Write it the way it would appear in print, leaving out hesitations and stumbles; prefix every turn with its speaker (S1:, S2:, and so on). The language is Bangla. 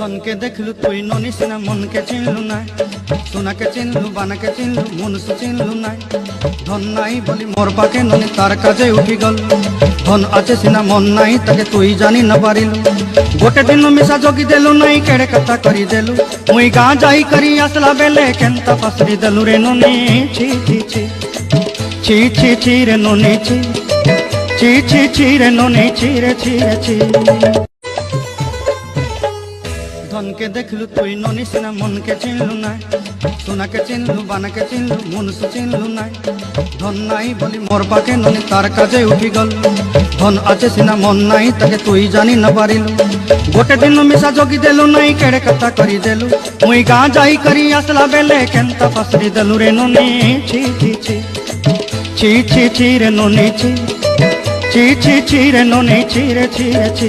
S1: ধনকে দেখলু তুই ননিস না, মনকে চিনলু না, সোনাকে চিনলু, বানাকে চিনলু, মনুষ চিনলু না। ধন নাই বলি মোর পাকে ননি তার কাজে উঠি গল। ধন আছে সিনা মন নাই, তাকে তুই জানি না পারিলু। গোটে দিন মিশা জগি দেলু নাই, কেড়ে কথা করি দেলু। মুই গাঁ যাই করি আসলা বেলে কেনতা পাসরি দেলু রে ননি। ছি ছি ছি ছি ছি ছি রে ননি, ছি ছি ছি ছি রে ননি, ছি রে ছি রে ছি। ধনকে দেখলু তুই ননিস না, মনকে চিনলু না, সোনাকে চিনলু, বানাকে চিনলু, মনুষ চিনলু না। ধন নাই বলি মোর পাকে ননি তার কাজে উঠি গল। ধন আছে সিনা মন নাই, তাকে তুই জানি না পারিলু। গোটে দিন মিশা জগি দেলু নাই, কেড়ে কথা করি দেলু। মুই গাঁ যাই করি আসলা বেলে কেনতা পাসরি দেলু রে ননি। ছি ছি ছি ছি ছি ছি রে ননি, ছি ছি ছি ছি রে ননি, ছি রে ছি রে ছি।